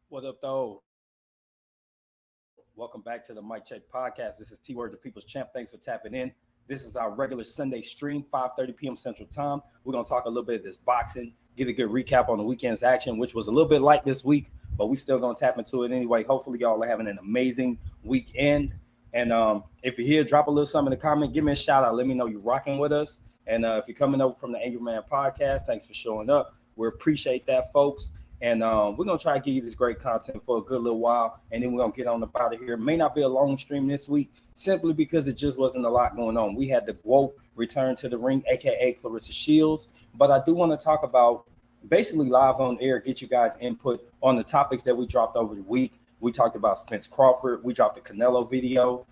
What up, though? Welcome back to the Mic Check Podcast. This is T Word, the People's Champ. Thanks for tapping in. This is our regular Sunday stream, 5:30 p.m. Central Time. We're going to talk a little bit of this boxing, give a good recap on the weekend's action, which was a little bit light this week, but we still going to tap into it anyway. Hopefully, y'all are having an amazing weekend. And if you're here, drop a little something in the comment. Give me a shout out. Let me know you're rocking with us. And if you're coming over from the Angry Man Podcast, thanks for showing up. We appreciate that, folks. And we're going to try to give you this great content for a good little while. And then we're going to get on up out of here. It may not be a long stream this week, simply because it just wasn't a lot going on. We had the GWO return to the ring, a.k.a. Clarissa Shields. But I do want to talk about basically live on air, get you guys input on the topics that we dropped over the week. We talked about Spence Crawford. We dropped the Canelo video.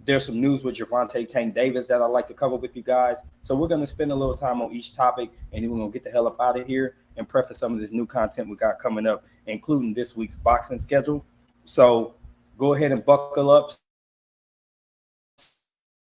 There's some news with Gervonta Tank Davis that I'd like to cover with you guys. So we're going to spend a little time on each topic, and then we're going to get the hell up out of here and preface some of this new content we got coming up, including this week's boxing schedule. So go ahead and buckle up,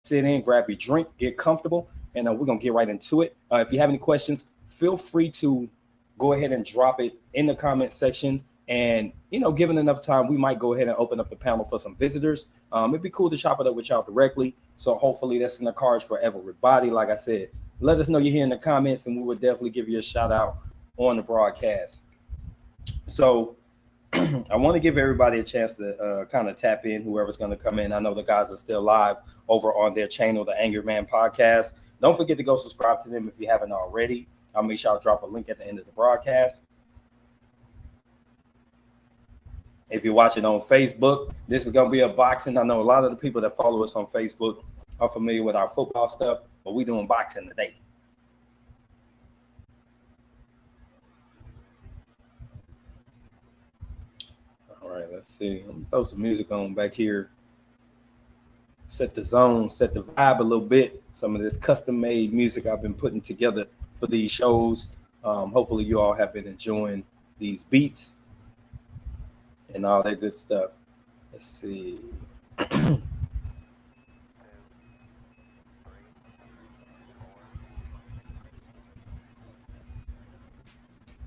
sit in, grab your drink, get comfortable, and we're going to get right into it. If you have any questions, feel free to go ahead and drop it in the comment section. And, given enough time, we might go ahead and open up the panel for some visitors. It'd be cool to chop it up with y'all directly. So hopefully that's in the cards for everybody. Like I said, let us know you're here in the comments, and we would definitely give you a shout out on the broadcast. So I want to give everybody a chance to kind of tap in, whoever's going to come in. I know the guys are still live over on their channel, the Angry Man Podcast. Don't forget to go subscribe to them if you haven't already. I'll make sure I'll drop a link at the end of the broadcast. If you're watching on Facebook, this is going to be a boxing. I know a lot of the people that follow us on Facebook are familiar with our football stuff, but we're doing boxing today. All right, let's see. I'm going to throw some music on back here. Set the zone, set the vibe a little bit. Some of this custom-made music I've been putting together for these shows. Hopefully you all have been enjoying these beats and all that good stuff. Let's see.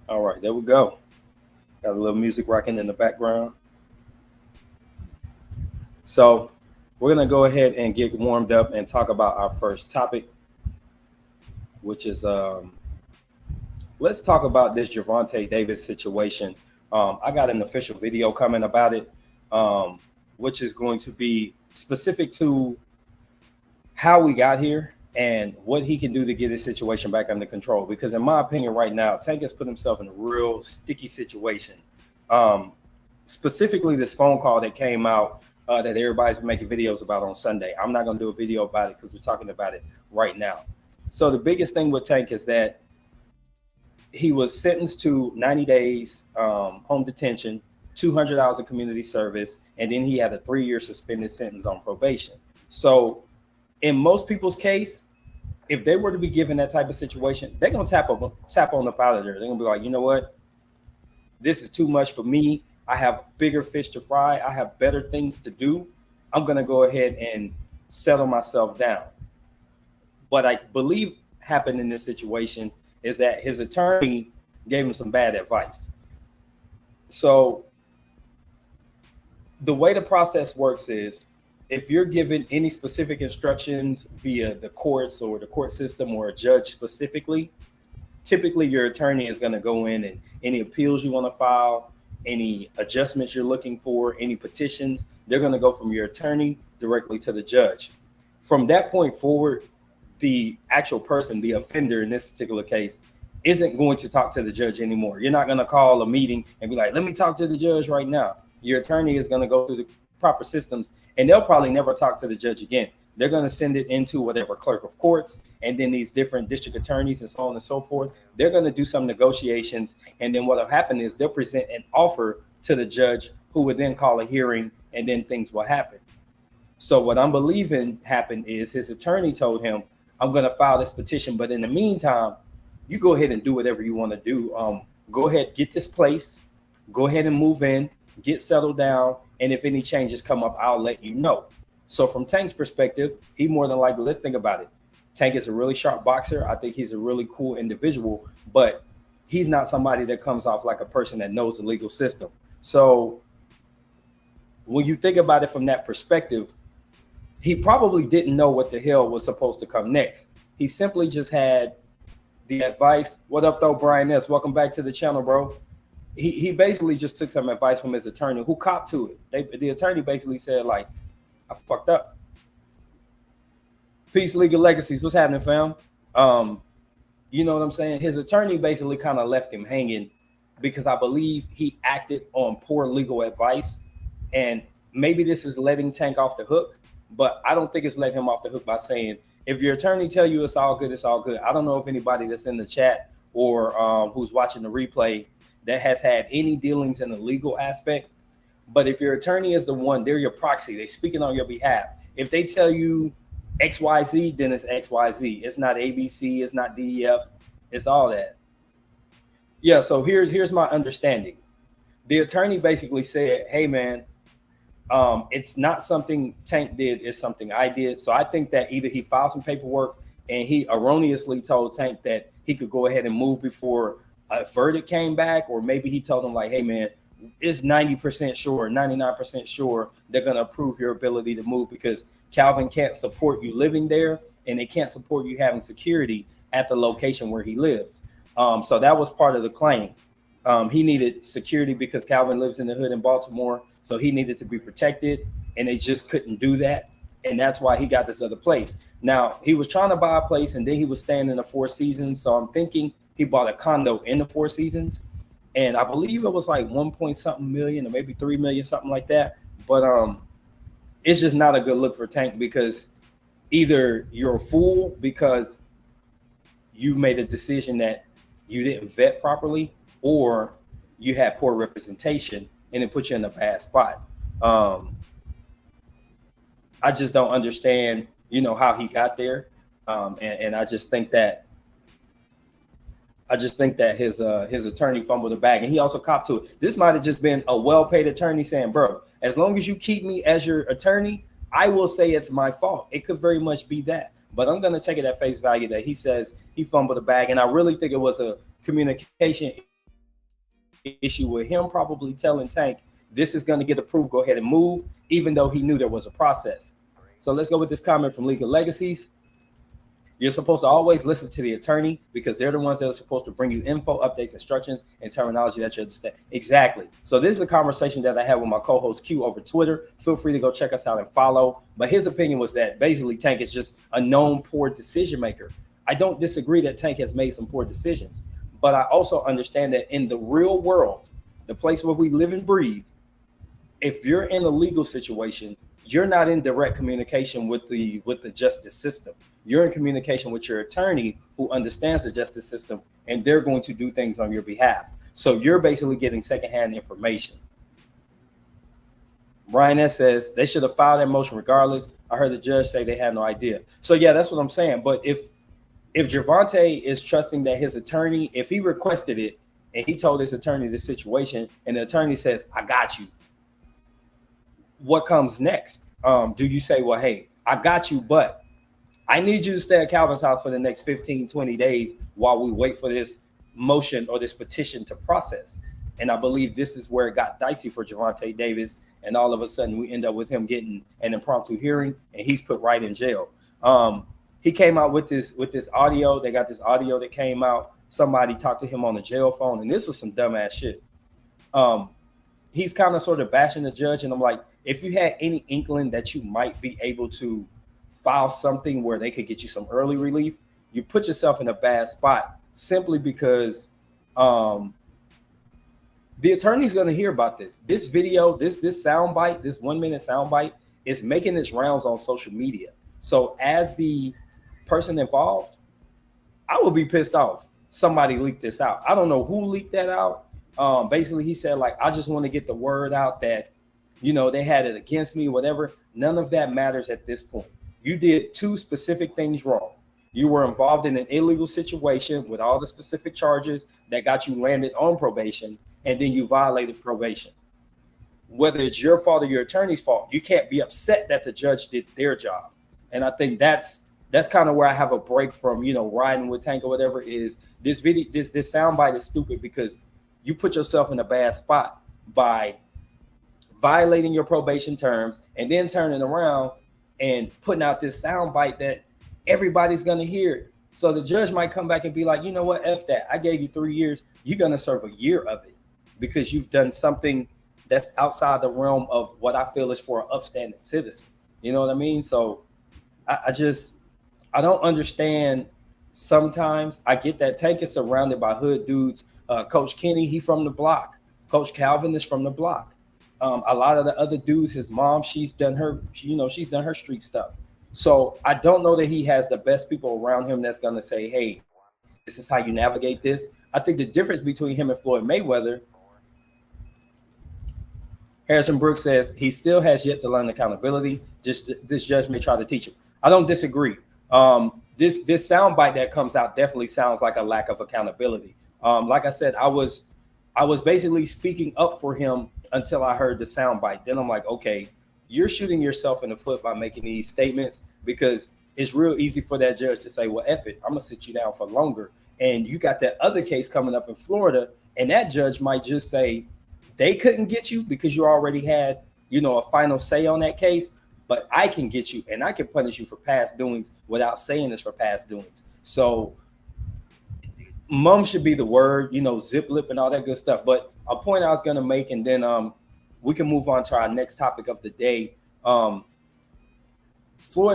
All right, there we go. Got a little music rocking in the background. So we're going to go ahead and get warmed up and talk about our first topic, which is let's talk about this Gervonta Davis situation. I got an official video coming about it, which is going to be specific to how we got here and what he can do to get his situation back under control. Because in my opinion right now, Tank has put himself in a real sticky situation. Specifically, this phone call that came out that everybody's been making videos about on Sunday. I'm not going to do a video about it because we're talking about it right now. So the biggest thing with Tank is that he was sentenced to 90 days home detention, 200 hours of community service, and then he had a 3-year suspended sentence on probation. So in most people's case, if they were to be given that type of situation, they're going to tap on up out of there. They're going to be like, you know what? This is too much for me. I have bigger fish to fry. I have better things to do. I'm going to go ahead and settle myself down. What I believe happened in this situation is that his attorney gave him some bad advice. So the way the process works is if you're given any specific instructions via the courts or the court system or a judge specifically, typically your attorney is going to go in and any appeals you want to file, any adjustments you're looking for, any petitions, they're going to go from your attorney directly to the judge. From that point forward, the actual person, the offender in this particular case, isn't going to talk to the judge anymore. You're not going to call a meeting and be like, let me talk to the judge right now. Your attorney is going to go through the proper systems, and they'll probably never talk to the judge again. They're going to send it into whatever clerk of courts, and then these different district attorneys and so on and so forth. They're going to do some negotiations, and then what will happen is they'll present an offer to the judge, who would then call a hearing, and then things will happen. So what I'm believing happened is his attorney told him, I'm going to file this petition, but in the meantime, you go ahead and do whatever you want to do. Go ahead, get this place, go ahead and move in, get settled down, and if any changes come up, I'll let you know. So from Tank's perspective, he more than likely, let's think about it. Tank is a really sharp boxer. I think he's a really cool individual, but he's not somebody that comes off like a person that knows the legal system. So when you think about it from that perspective, he probably didn't know what the hell was supposed to come next. He simply just had the advice. What up, though, Brian S? Welcome back to the channel, bro. He basically just took some advice from his attorney, who copped to it. The attorney basically said, like, I fucked up. Peace, Legal Legacies. What's happening, fam? You know what I'm saying? His attorney basically kind of left him hanging because I believe he acted on poor legal advice. And maybe this is letting Tank off the hook, but I don't think it's letting him off the hook by saying, if your attorney tell you it's all good, it's all good. I don't know if anybody that's in the chat or who's watching the replay that has had any dealings in the legal aspect. But if your attorney is the one, they're your proxy. They're speaking on your behalf. If they tell you XYZ, then it's XYZ. It's not ABC. It's not DEF. It's all that. Yeah, so here's my understanding. The attorney basically said, hey, man, it's not something Tank did. It's something I did. So I think that either he filed some paperwork and he erroneously told Tank that he could go ahead and move before a verdict came back, or maybe he told him like, hey, man, it's 90% sure, 99% sure they're going to approve your ability to move because Calvin can't support you living there and they can't support you having security at the location where he lives. So that was part of the claim. He needed security because Calvin lives in the hood in Baltimore. So he needed to be protected and they just couldn't do that. And that's why he got this other place. Now, he was trying to buy a place and then he was staying in the Four Seasons. So I'm thinking he bought a condo in the Four Seasons. And I believe it was like 1 point something million or maybe 3 million, something like that. But it's just not a good look for Tank because either you're a fool because you made a decision that you didn't vet properly, or you had poor representation and it put you in a bad spot. I just don't understand, how he got there. And I just think that his attorney fumbled the bag, and he also copped to it. This might have just been a well-paid attorney saying, bro, as long as you keep me as your attorney, I will say it's my fault. It could very much be that. But I'm going to take it at face value that he says he fumbled the bag. And I really think it was a communication issue with him probably telling Tank, this is going to get approved, go ahead and move, even though he knew there was a process. So let's go with this comment from Legal Legacies. You're supposed to always listen to the attorney because they're the ones that are supposed to bring you info, updates, instructions, and terminology that you understand. Exactly. So this is a conversation that I had with my co-host Q over Twitter. Feel free to go check us out and follow. But his opinion was that basically Tank is just a known poor decision maker. I don't disagree that Tank has made some poor decisions, but I also understand that in the real world, the place where we live and breathe, if you're in a legal situation, you're not in direct communication with the justice system. You're in communication with your attorney who understands the justice system, and they're going to do things on your behalf. So you're basically getting secondhand information. Brian S says they should have filed that motion regardless. I heard the judge say they had no idea. So yeah, that's what I'm saying. But if Gervonta is trusting that his attorney, if he requested it and he told his attorney the situation and the attorney says, I got you, what comes next? Do you say, well, hey, I got you, but I need you to stay at Calvin's house for the next 15, 20 days while we wait for this motion or this petition to process? And I believe this is where it got dicey for Gervonta Davis. And all of a sudden we end up with him getting an impromptu hearing and he's put right in jail. He came out with this audio. They got this audio that came out. Somebody talked to him on the jail phone, and this was some dumbass shit. He's kind of sort of bashing the judge. And I'm like, if you had any inkling that you might be able to file something where they could get you some early relief, you put yourself in a bad spot simply because the attorney's going to hear about this. This video, this soundbite, this 1 minute soundbite is making its rounds on social media. So as the person involved, I would be pissed off. Somebody leaked this out. I don't know who leaked that out. Basically, he said, like, I just want to get the word out that, they had it against me, whatever. None of that matters at this point. You did two specific things wrong. You were involved in an illegal situation with all the specific charges that got you landed on probation, and then you violated probation. Whether it's your fault or your attorney's fault, you can't be upset that the judge did their job. And I think that's that's kind of where I have a break from, riding with Tank or whatever. Is this video, this soundbite is stupid because you put yourself in a bad spot by violating your probation terms and then turning around and putting out this soundbite that everybody's gonna hear. So the judge might come back and be like, you know what, F that. I gave you 3 years. You're gonna serve a year of it because you've done something that's outside the realm of what I feel is for an upstanding citizen. You know what I mean? So I don't understand. Sometimes I get that Tank is surrounded by hood dudes. Coach Kenny, he from the block. Coach Calvin is from the block. A lot of the other dudes, his mom, she's done her street stuff. So I don't know that he has the best people around him that's going to say, hey, this is how you navigate this. I think the difference between him and Floyd Mayweather, Harrison Brooks says he still has yet to learn accountability. Just this judge may try to teach him. I don't disagree. This soundbite that comes out definitely sounds like a lack of accountability. Like I said, I was basically speaking up for him until I heard the soundbite. Then I'm like, okay, you're shooting yourself in the foot by making these statements, because it's real easy for that judge to say, well, F it, I'm gonna sit you down for longer. And you got that other case coming up in Florida, and that judge might just say they couldn't get you because you already had, a final say on that case, but I can get you and I can punish you for past doings without saying this for past doings. So mum should be the word, zip lip and all that good stuff. But a point I was going to make, and then we can move on to our next topic of the day. Floyd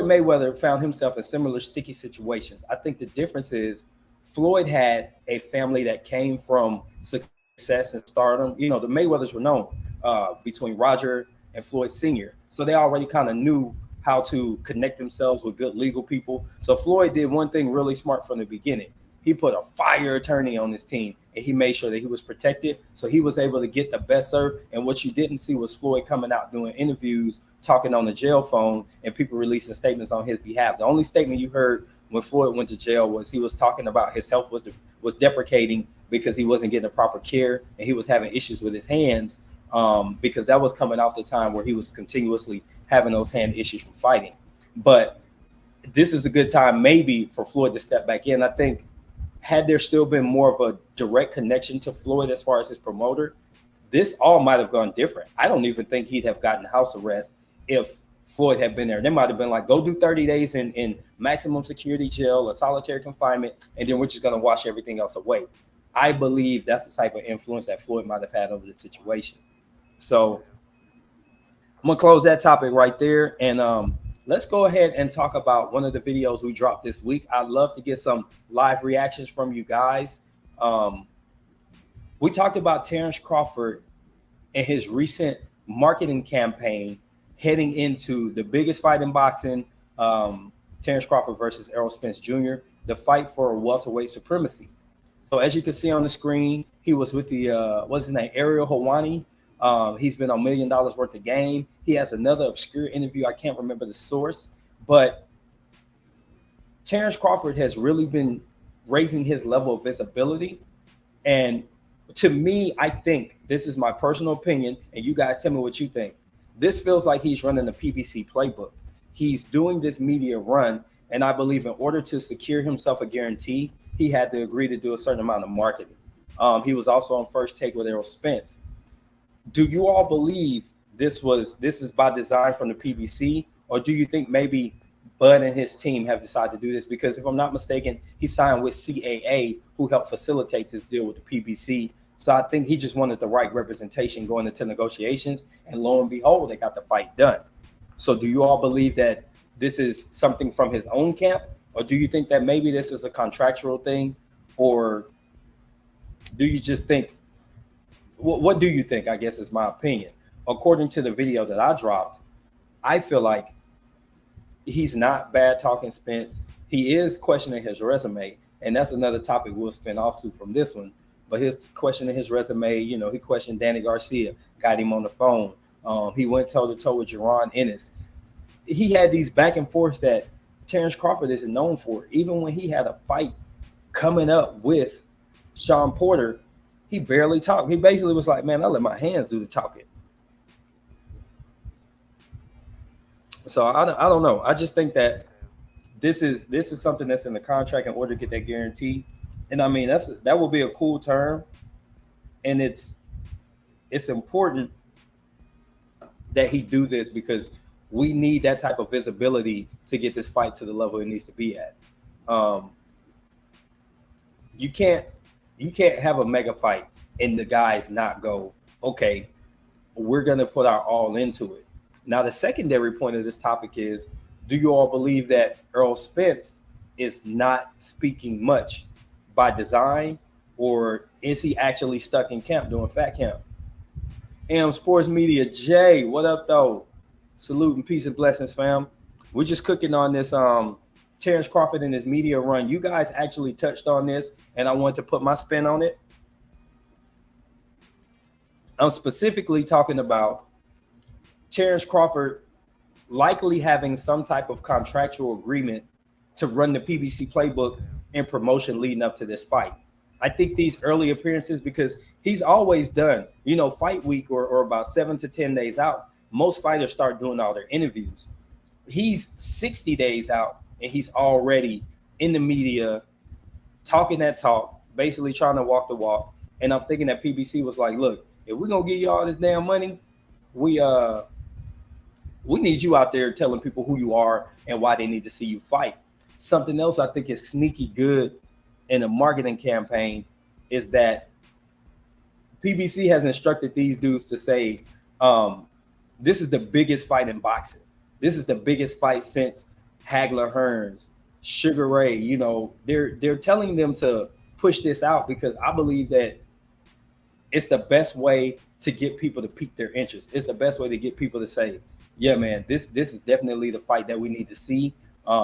Mayweather found himself in similar sticky situations. I think the difference is Floyd had a family that came from success and stardom. The Mayweathers were known between Roger and Floyd Sr. So they already kind of knew how to connect themselves with good legal people. So Floyd did one thing really smart from the beginning. He put a fire attorney on his team, and he made sure that he was protected. So he was able to get the best served. And what you didn't see was Floyd coming out doing interviews, talking on the jail phone, and people releasing statements on his behalf. The only statement you heard when Floyd went to jail was he was talking about his health was deprecating because he wasn't getting the proper care, and he was having issues with his hands because that was coming off the time where he was continuously having those hand issues from fighting. But this is a good time maybe for Floyd to step back in. I think had there still been more of a direct connection to Floyd as far as his promoter, this all might have gone different. I don't even think he'd have gotten house arrest if Floyd had been there. They might have been like, go do 30 days in maximum security jail or solitary confinement, and then we're just going to wash everything else away. I believe that's the type of influence that Floyd might have had over the situation. So I'm going to close that topic right there. And let's go ahead and talk about one of the videos we dropped this week. I'd love to get some live reactions from you guys. We talked about Terrence Crawford and his recent marketing campaign heading into the biggest fight in boxing, Terrence Crawford versus Errol Spence Jr., the fight for welterweight supremacy. So as you can see on the screen, he was with the, what's his name, Ariel Helwani. He's been on $1 million worth of game. He has another obscure interview. I can't remember the source, but Terrence Crawford has really been raising his level of visibility. And to me, I think, this is my personal opinion, and you guys tell me what you think. This feels like he's running the PBC playbook. He's doing this media run, and I believe in order to secure himself a guarantee, he had to agree to do a certain amount of marketing. He was also on First Take with Errol Spence. Do you all believe this is by design from the PBC, or do you think maybe Bud and his team have decided to do this? Because if I'm not mistaken, he signed with CAA, who helped facilitate this deal with the PBC. So I think he just wanted the right representation going into negotiations, and lo and behold, they got the fight done. So do you all believe that this is something from his own camp, or do you think that maybe this is a contractual thing, or do you just think, what do you think, I guess is my opinion. According to the video that I dropped, I feel like he's not bad talking Spence. He is questioning his resume, and that's another topic we'll spin off to from this one. But his questioning his resume, he questioned Danny Garcia, got him on the phone. He went toe-to-toe with Jaron Ennis. He had these back and forths that Terrence Crawford isn't known for. Even when he had a fight coming up with Sean Porter, he barely talked. He basically was like, man, I let my hands do the talking. So I don't know. I just think that this is something that's in the contract in order to get that guarantee. And I mean that will be a cool term, and it's important that he do this because we need that type of visibility to get this fight to the level it needs to be at. Um, you can't have a mega fight and the guys not go, okay, we're gonna put our all into it. Now the secondary point of this topic is, do you all believe that Earl Spence is not speaking much by design, or is he actually stuck in camp doing fat camp? Sports Media Jay, what up though? Salute and peace and blessings, fam. We're just cooking on this Terrence Crawford and his media run. You guys actually touched on this, and I want to put my spin on it. I'm specifically talking about Terrence Crawford likely having some type of contractual agreement to run the PBC playbook in promotion leading up to this fight. I think these early appearances, because he's always done, fight week or about 7 to 10 days out, most fighters start doing all their interviews. He's 60 days out and he's already in the media talking that talk, basically trying to walk the walk. And I'm thinking that PBC was like, look, if we're gonna give you all this damn money, we need you out there telling people who you are and why they need to see you fight. Something else I think is sneaky good in a marketing campaign is that PBC has instructed these dudes to say, this is the biggest fight in boxing. This is the biggest fight since Hagler Hearns, Sugar Ray. They're telling them to push this out because I believe that it's the best way to get people to pique their interest. It's the best way to get people to say, yeah, man, this is definitely the fight that we need to see.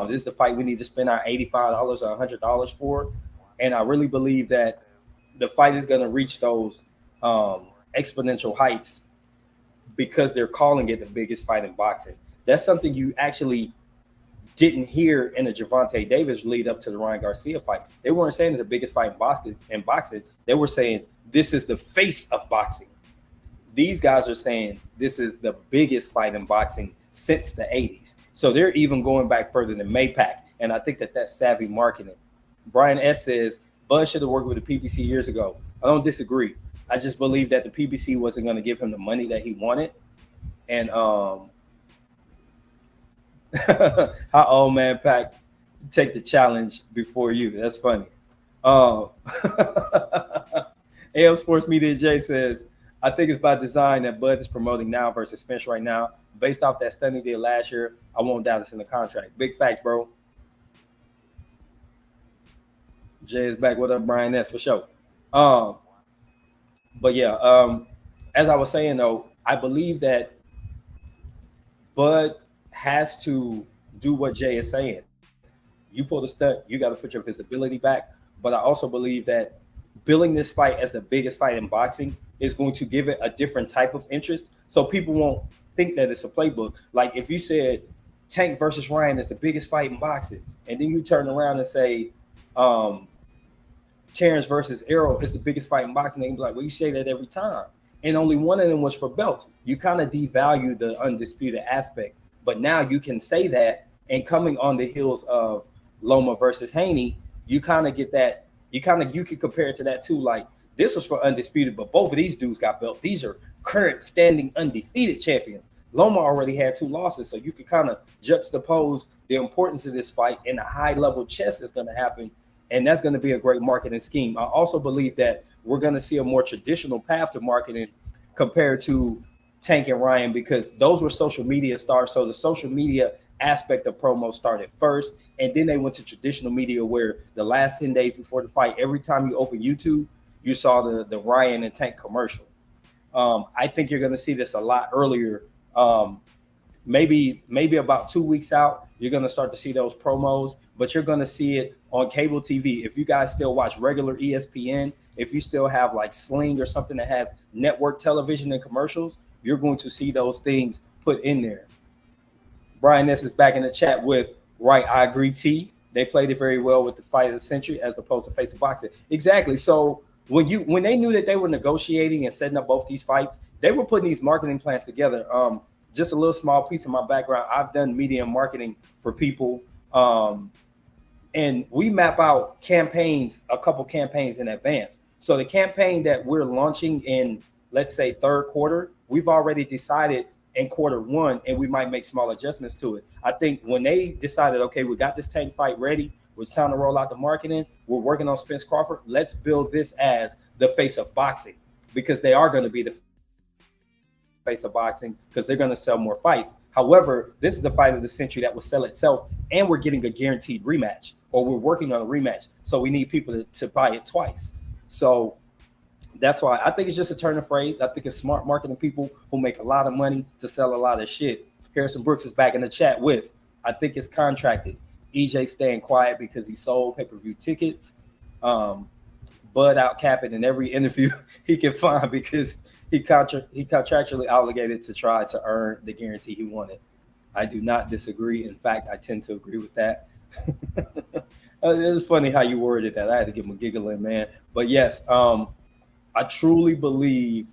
This is the fight we need to spend our $85 or $100 for. And I really believe that the fight is going to reach those exponential heights because they're calling it the biggest fight in boxing. That's something you actually didn't hear in the Gervonta Davis lead up to the Ryan Garcia fight. They weren't saying it's the biggest fight in boxing. They were saying this is the face of boxing. These guys are saying this is the biggest fight in boxing since the 80s. So they're even going back further than Maypac. And I think that that's savvy marketing. Brian S. says, Bud should have worked with the PBC years ago. I don't disagree. I just believe that the PBC wasn't going to give him the money that he wanted. And how old man Pac take the challenge before you. That's funny. AL Sports Media J says, I think it's by design that Bud is promoting now versus Spence right now. Based off that stunt he did last year, I won't doubt it's in the contract. Big facts, bro. Jay is back. What up, Brian S? For sure. But yeah, as I was saying though, I believe that Bud has to do what Jay is saying. You pull the stunt, you got to put your visibility back. But I also believe that billing this fight as the biggest fight in boxing is going to give it a different type of interest. So people won't think that it's a playbook. Like if you said Tank versus Ryan is the biggest fight in boxing, and then you turn around and say Terrence versus Errol is the biggest fight in boxing, they can be like, well, you say that every time. And only one of them was for belts. You kind of devalue the undisputed aspect. But now you can say that, and coming on the heels of Loma versus Haney, you kind of get that. You can compare it to that too. Like this was for undisputed, but both of these dudes got belts. These are current standing undefeated champions. Loma already had 2 losses, so you can kind of juxtapose the importance of this fight and the high level chess that's going to happen, and that's going to be a great marketing scheme. I also believe that we're going to see a more traditional path to marketing compared to Tank and Ryan, because those were social media stars. So the social media aspect of promo started first, and then they went to traditional media where the last 10 days before the fight, every time you open YouTube, you saw the Ryan and Tank commercial. I think you're going to see this a lot earlier. Maybe about 2 weeks out, you're going to start to see those promos, but you're going to see it on cable TV. If you guys still watch regular ESPN, if you still have like Sling or something that has network television and commercials, you're going to see those things put in there. Brian S. is back in the chat with, right, I agree, T. They played it very well with the fight of the century as opposed to face of boxing. Exactly. So when they knew that they were negotiating and setting up both these fights, they were putting these marketing plans together. Just a little small piece of my background. I've done media and marketing for people. And we map out campaigns, a couple campaigns in advance. So the campaign that we're launching in, let's say, third quarter, we've already decided in quarter one, and we might make small adjustments to it. I think when they decided, okay, we got this Tank fight ready, it's time to roll out the marketing, we're working on Spence Crawford, let's build this as the face of boxing, because they are going to be the face of boxing, because they're going to sell more fights. However, this is the fight of the century that will sell itself, and we're getting a guaranteed rematch, or we're working on a rematch. So we need people to buy it twice. So that's why I think it's just a turn of phrase. I think it's smart marketing people who make a lot of money to sell a lot of shit. Harrison Brooks is back in the chat with, I think it's contracted. EJ staying quiet because he sold pay-per-view tickets. Bud out capping in every interview he can find because he contractually obligated to try to earn the guarantee he wanted. I do not disagree. In fact, I tend to agree with that. It's funny how you worded that. I had to give him a giggle in, man. But yes, I truly believe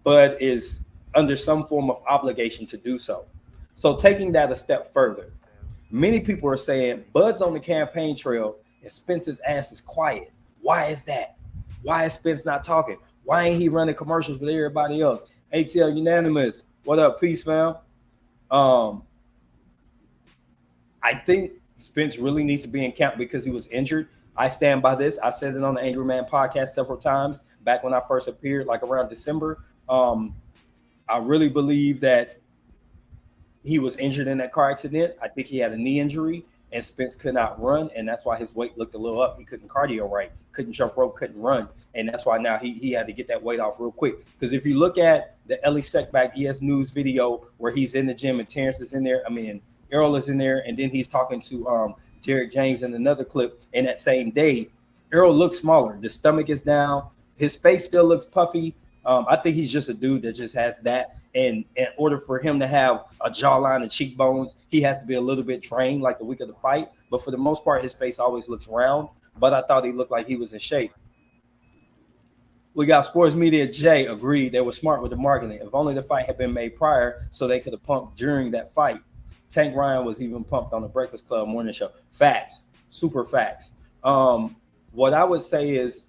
Bud is under some form of obligation to do so. So taking that a step further, many people are saying Bud's on the campaign trail and Spence's ass is quiet. Why is that? Why is Spence not talking? Why ain't he running commercials with everybody else? ATL Unanimous, what up? Peace, fam. I think Spence really needs to be in camp because he was injured. I stand by this. I said it on the Angry Man podcast several times back when I first appeared, like around December. I really believe that he was injured in that car accident. I think he had a knee injury, and Spence could not run, and that's why his weight looked a little up. He couldn't cardio right, couldn't jump rope, couldn't run, and that's why now he had to get that weight off real quick. Because if you look at the Ellie Seckback ES News video where he's in the gym and Terrence is in there, Errol is in there, and then he's talking to Derek James in another clip. And that same day, Errol looks smaller. The stomach is down. His face still looks puffy. I think he's just a dude that just has that. And in order for him to have a jawline and cheekbones, he has to be a little bit trained like the week of the fight. But for the most part, his face always looks round. But I thought he looked like he was in shape. We got Sports Media Jay agreed they were smart with the marketing. If only the fight had been made prior so they could have pumped during that fight. Tank Ryan was even pumped on the Breakfast Club morning show. Facts, super facts. What I would say is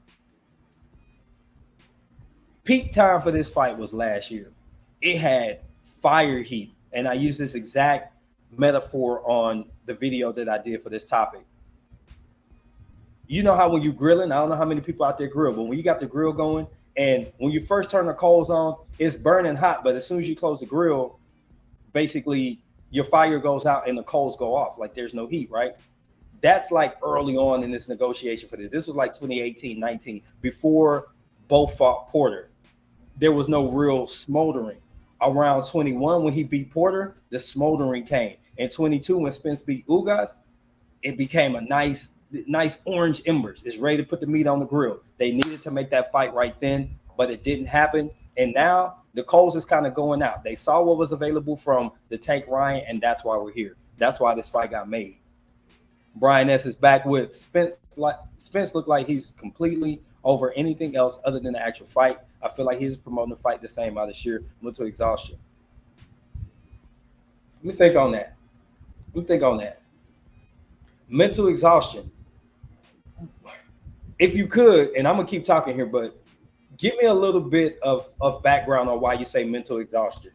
peak time for this fight was last year. It had fire heat. And I use this exact metaphor on the video that I did for this topic. You know how when you grilling, I don't know how many people out there grill, but when you got the grill going and when you first turn the coals on, it's burning hot. But as soon as you close the grill, basically your fire goes out and the coals go off. Like there's no heat, right? That's like early on in this negotiation for this. This was like 2018, 19, before both fought Porter. There was no real smoldering. Around 21, when he beat Porter, the smoldering came. In 22, when Spence beat Ugas, it became a nice orange embers. It's ready to put the meat on the grill. They needed to make that fight right then, but it didn't happen. And now the coals is kind of going out. They saw what was available from the Tank Ryan, and that's why we're here. That's why this fight got made. Brian S. is back with Spence. Spence looked like he's completely over anything else other than the actual fight. I feel like he's promoting the fight the same out of sheer mental exhaustion. Let me think on that. Mental exhaustion. If you could, and I'm going to keep talking here, but give me a little bit of background on why you say mental exhaustion.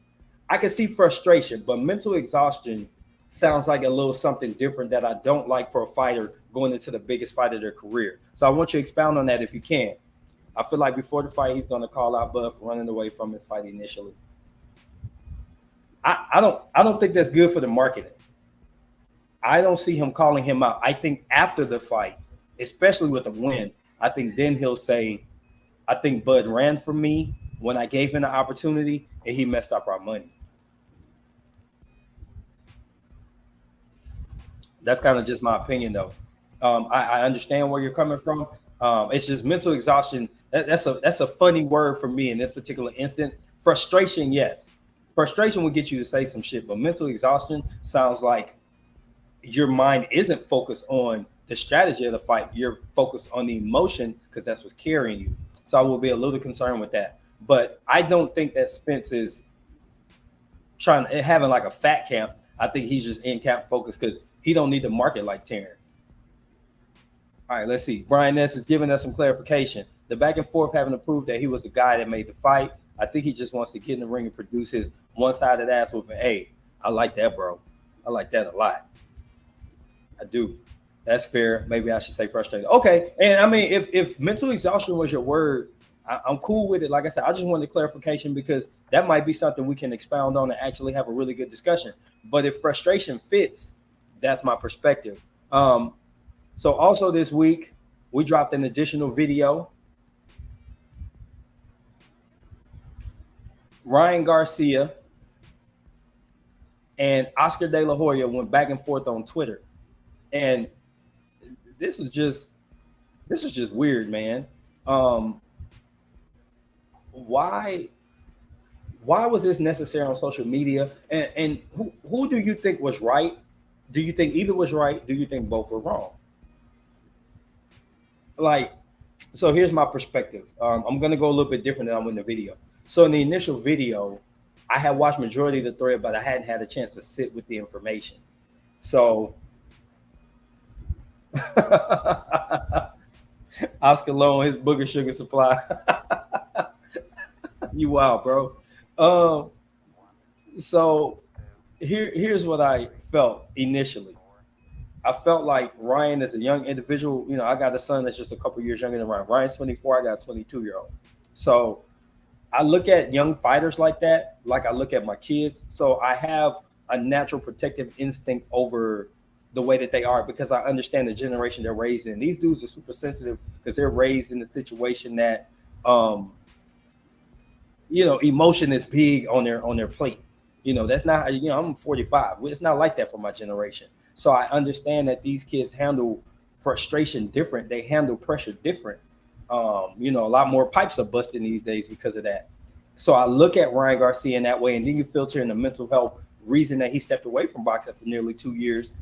I can see frustration, but mental exhaustion sounds like a little something different that I don't like for a fighter going into the biggest fight of their career. So I want you to expound on that if you can. I feel like before the fight, he's going to call out Bud for running away from his fight initially. I don't think that's good for the marketing. I don't see him calling him out. I think after the fight, especially with a win, I think then he'll say, I think Bud ran from me when I gave him the opportunity and he messed up our money. That's kind of just my opinion, though. I understand where you're coming from. It's just mental exhaustion. That's a funny word for me in this particular instance. Frustration, yes. Frustration will get you to say some shit, but mental exhaustion sounds like your mind isn't focused on the strategy of the fight. You're focused on the emotion because that's what's carrying you. So I will be a little concerned with that. But I don't think that Spence is having like a fat camp. I think he's just in cap focused because he don't need to market like Terrence. All right, let's see. Brian Ness is giving us some clarification. The back and forth having to prove that he was the guy that made the fight. I think he just wants to get in the ring and produce his one-sided ass whooping. Hey, I like that, bro. I like that a lot. I do. That's fair. Maybe I should say frustrated. Okay. And I mean, if mental exhaustion was your word, I'm cool with it. Like I said, I just wanted clarification because that might be something we can expound on and actually have a really good discussion. But if frustration fits, that's my perspective. So also this week, we dropped an additional video. Ryan Garcia and Oscar De La Hoya went back and forth on Twitter. And this is just weird, man. Why was this necessary on social media? And who do you think was right? Do you think either was right? Do you think both were wrong? Like, so here's my perspective. I'm gonna go a little bit different than I'm in the video. So in the initial video, I had watched majority of the thread, but I hadn't had a chance to sit with the information. So Oscar Lowe and his booger sugar supply. You wild, bro. So here's what I felt initially. I felt like Ryan is a young individual. You know, I got a son that's just a couple years younger than Ryan. Ryan's 24. I got a 22-year-old. So I look at young fighters like that, like I look at my kids. So I have a natural protective instinct over the way that they are because I understand the generation they're raised in. These dudes are super sensitive because they're raised in a situation that, you know, emotion is big on their plate. You know, that's not, you know, I'm 45. It's not like that for my generation. So I understand that these kids handle frustration different. They handle pressure different. You know, a lot more pipes are busting these days because of that. So I look at Ryan Garcia in that way, and then you filter in the mental health reason that he stepped away from boxing for nearly 2 years.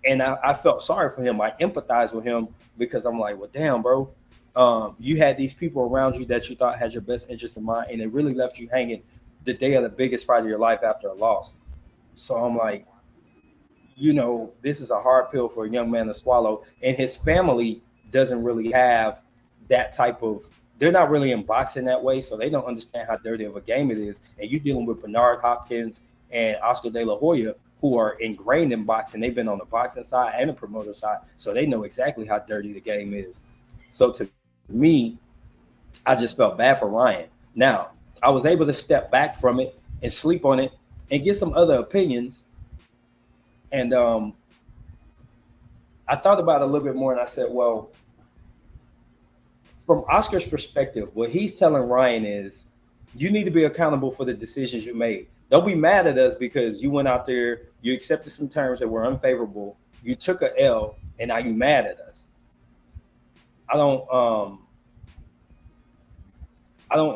And I felt sorry for him. I empathize with him because I'm like, well, damn, bro. You had these people around you that you thought had your best interest in mind, and it really left you hanging the day of the biggest fight of your life after a loss. So I'm like, you know, this is a hard pill for a young man to swallow. And his family doesn't really have that type of, they're not really in boxing that way. So they don't understand how dirty of a game it is. And you're dealing with Bernard Hopkins and Oscar De La Hoya, who are ingrained in boxing. They've been on the boxing side and the promoter side. So they know exactly how dirty the game is. So to me, I just felt bad for Ryan. Now, I was able to step back from it and sleep on it and get some other opinions. And I thought about it a little bit more and I said, well, from Oscar's perspective, what he's telling Ryan is you need to be accountable for the decisions you made. Don't be mad at us because you went out there, you accepted some terms that were unfavorable, you took a L, and now you mad at us. I don't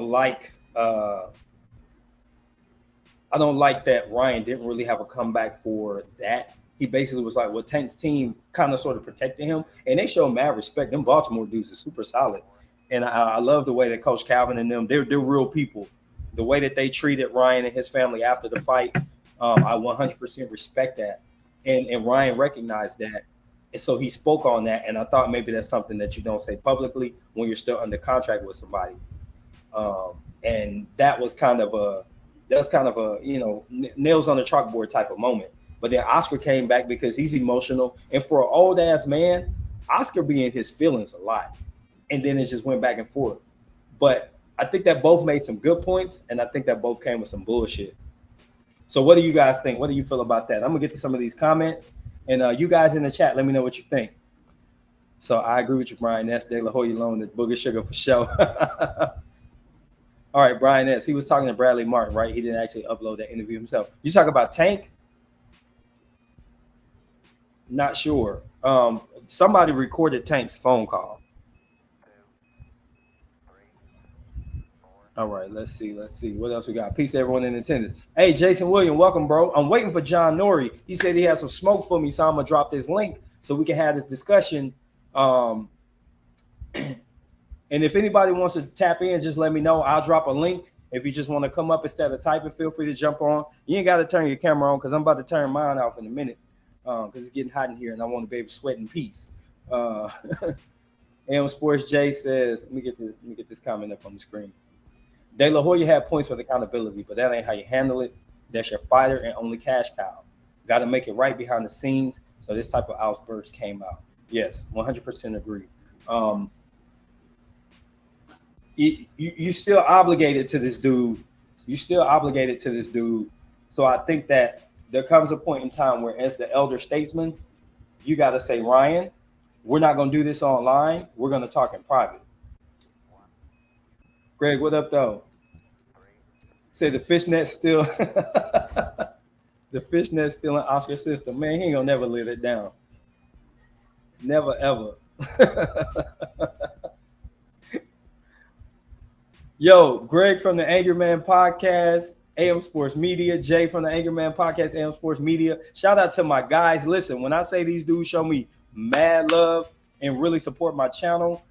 like that Ryan didn't really have a comeback for that. He basically was like, well, Tank's team kind of sort of protected him, and they show mad respect. Them Baltimore dudes are super solid, and I love the way that Coach Calvin and them, they're real people. The way that they treated Ryan and his family after the fight, I 100% respect that, and Ryan recognized that, and so he spoke on that. And I thought maybe that's something that you don't say publicly when you're still under contract with somebody, and that was kind of a you know, nails on the chalkboard type of moment. But then Oscar came back because he's emotional, and for an old ass man, Oscar be in his feelings a lot, and then it just went back and forth. But I think that both made some good points, and I think that both came with some bullshit. So what do you guys think? What do you feel about that? I'm gonna get to some of these comments, and you guys in the chat, let me know what you think. So I agree with you, Brian. That's De La Hoya alone, the booger sugar for sure. All right, Brian S. He was talking to Bradley Martin, right? He didn't actually upload that interview himself. You talk about Tank? Not sure. Somebody recorded Tank's phone call. All right, let's see. What else we got? Peace to everyone in attendance. Hey, Jason William, welcome, bro. I'm waiting for John Norrie. He said he has some smoke for me, so I'm going to drop this link so we can have this discussion. And if anybody wants to tap in, just let me know. I'll drop a link, If you just want to come up instead of typing, feel free to jump on. You ain't got to turn your camera on because I'm about to turn mine off in a minute because it's getting hot in here and I want to be able to sweat in peace. AM Sports J says, let me get this comment up on the screen. De La Hoya had points with accountability, but that ain't how you handle it. That's your fighter and only cash cow. Got to make it right behind the scenes. So this type of outburst came out. Yes, 100% agree. You still obligated to this dude. So I think that there comes a point in time where, as the elder statesman, you got to say, Ryan, we're not going to do this online. We're going to talk in private. Greg, what up, though? Say the fishnet's still the fishnet's still in Oscar's system. Man, he ain't gonna never let it down. Never ever. Yo, Greg from the Angry Man Podcast, AM Sports Media, Jay from the Angry Man Podcast, AM Sports Media. Shout out to my guys. Listen, when I say these dudes show me mad love and really support my channel,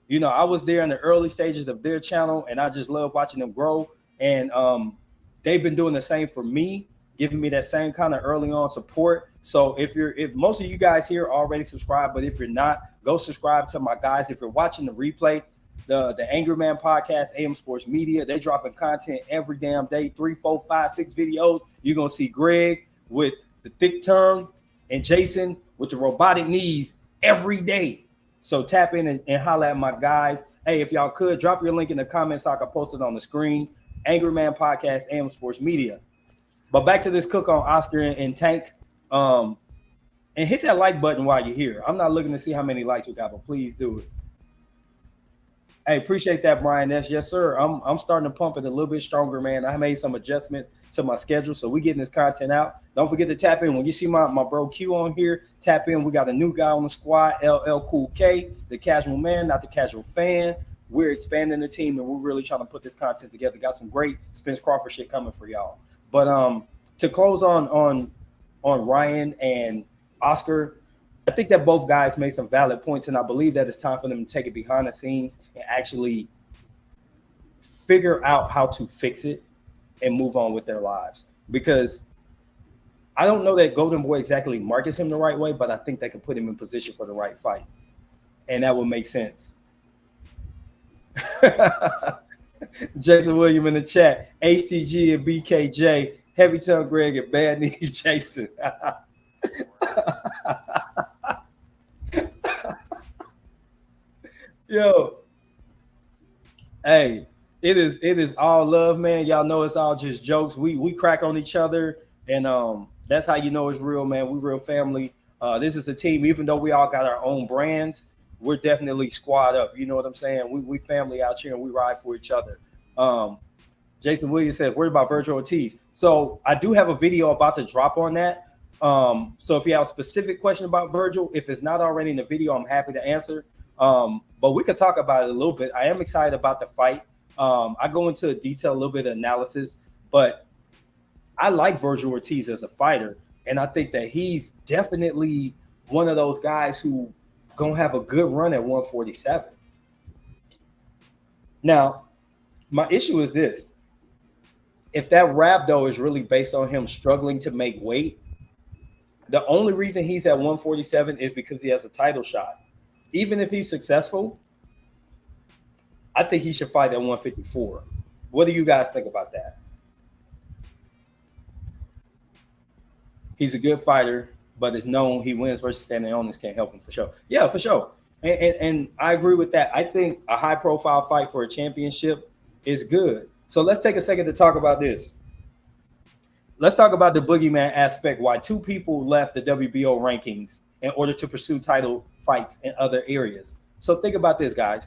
you know, I was there in the early stages of their channel, and I just love watching them grow. And they've been doing the same for me, giving me that same kind of early on support. So if most of you guys here already subscribed, but if you're not, go subscribe to my guys. If you're watching the replay, the Angry Man Podcast, AM Sports Media, they dropping content every damn day, 3, 4, 5, 6 videos. You're gonna see Greg with the thick tongue and Jason with the robotic knees every day. So tap in and holler at my guys. Hey, if y'all could, drop your link in the comments so I can post it on the screen. Angry Man Podcast, AM Sports Media. But back to this cook on Oscar and Tank. And hit that like button while you're here. I'm not looking to see how many likes we got, but please do it. Hey, appreciate that, Brian. Yes, sir. I'm starting to pump it a little bit stronger, man. I made some adjustments to my schedule, so we getting this content out. Don't forget to tap in. When you see my bro Q on here, tap in. We got a new guy on the squad, LL Cool K, the casual man, not the casual fan. We're expanding the team, and we're really trying to put this content together. Got some great Spence Crawford shit coming for y'all. But to close on Ryan and Oscar, I think that both guys made some valid points, and I believe that it's time for them to take it behind the scenes and actually figure out how to fix it and move on with their lives. Because I don't know that Golden Boy exactly markets him the right way, but I think they can put him in position for the right fight. And that would make sense. Jason William in the chat, HTG and BKJ, Heavy Tongue Greg and Bad Knees Jason. Yo, hey, it is all love, man. Y'all know it's all just jokes. We crack on each other, and that's how you know it's real, man. We real family. This is a team. Even though we all got our own brands, we're definitely squad up. You know what I'm saying? We family out here, and we ride for each other. Jason Williams said, "Worried about Virgil Ortiz." So I do have a video about to drop on that. So if you have a specific question about Virgil, if it's not already in the video, I'm happy to answer. But we could talk about it a little bit. I am excited about the fight. I go into detail, a little bit of analysis, but I like Virgil Ortiz as a fighter, and I think that he's definitely one of those guys who gonna have a good run at 147. Now, my issue is this. If that rap, though, is really based on him struggling to make weight, the only reason he's at 147 is because he has a title shot. Even if he's successful, I think he should fight at 154. What do you guys think about that? He's a good fighter, but it's known he wins versus standing on this can't help him for sure. Yeah, for sure. And I agree with that. I think a high-profile fight for a championship is good. So let's take a second to talk about this. Let's talk about the boogeyman aspect, why two people left the WBO rankings in order to pursue title fights in other areas. So think about this, guys.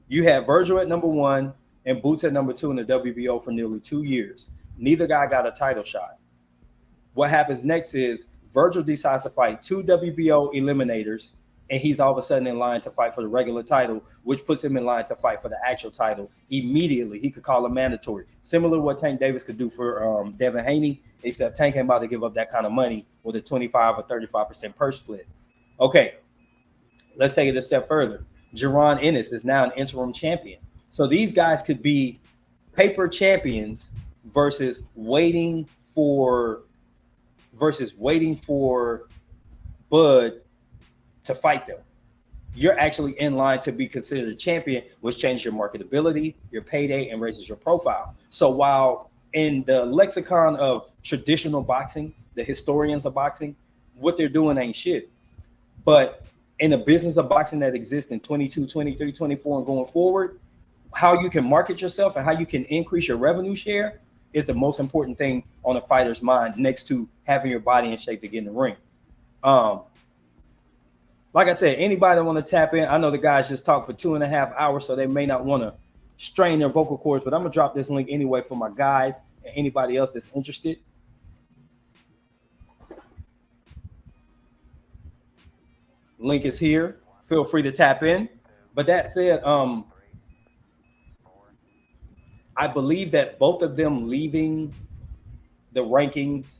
You had Virgil at number 1 and Boots at number 2 in the WBO for nearly 2 years. Neither guy got a title shot. What happens next is Virgil decides to fight 2 WBO eliminators, and he's all of a sudden in line to fight for the regular title, which puts him in line to fight for the actual title immediately. He could call a mandatory, similar to what Tank Davis could do for Devin Haney, except Tank ain't about to give up that kind of money with a 25 or 35% purse split. Okay, let's take it a step further. Jaron Ennis is now an interim champion. So these guys could be paper champions versus waiting for Bud to fight them. You're actually in line to be considered a champion, which changes your marketability, your payday, and raises your profile. So while in the lexicon of traditional boxing, the historians of boxing, what they're doing ain't shit. But in the business of boxing that exists in 22, 23, 24, and going forward, how you can market yourself and how you can increase your revenue share is the most important thing on a fighter's mind, next to having your body in shape to get in the ring. Like I said, anybody that want to tap in, I know the guys just talked for 2.5 hours, so they may not want to strain their vocal cords, but I'm gonna drop this link anyway for my guys and anybody else that's interested. Link is here. Feel free to tap in. But that said, I believe that both of them leaving the rankings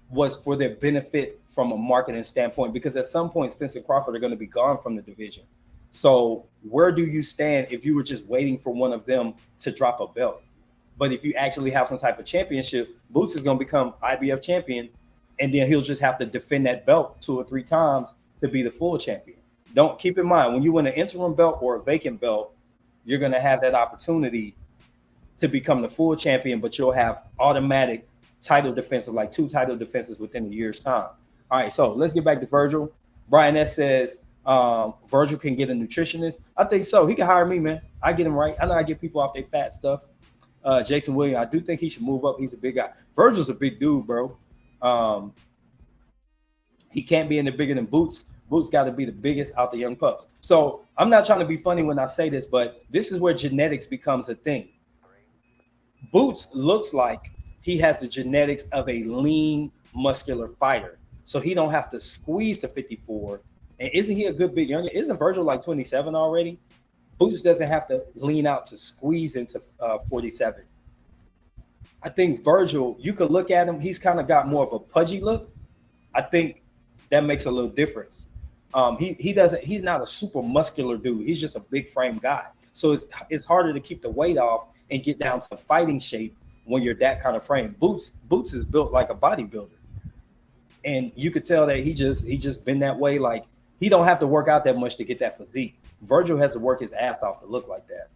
was for their benefit from a marketing standpoint, because at some point Spence and Crawford are going to be gone from the division. So where do you stand if you were just waiting for one of them to drop a belt? But if you actually have some type of championship, Boots is going to become IBF champion, and then he'll just have to defend that belt 2 or 3 times to be the full champion. Don't keep in mind, when you win an interim belt or a vacant belt, you're going to have that opportunity to become the full champion, but you'll have automatic title defense of like 2 title defenses within a year's time. All right, so let's get back to Virgil. Brian S says Virgil can get a nutritionist. I think so. He can hire me, man. I get him right. I know I get people off their fat stuff. Jason Williams, I do think he should move up. He's a big guy. Virgil's a big dude, bro. He can't be any bigger than Boots. Boots got to be the biggest out the young pups. So I'm not trying to be funny when I say this, but this is where genetics becomes a thing. Boots looks like he has the genetics of a lean, muscular fighter. So he don't have to squeeze to 54. And isn't he a good bit younger? Isn't Virgil like 27 already? Boots doesn't have to lean out to squeeze into 47. I think Virgil, you could look at him, he's kind of got more of a pudgy look. I think that makes a little difference. He's not a super muscular dude. He's just a big frame guy. So it's harder to keep the weight off and get down to fighting shape when you're that kind of frame. Boots is built like a bodybuilder. And you could tell that he just been that way. Like, he don't have to work out that much to get that physique. Virgil has to work his ass off to look like that.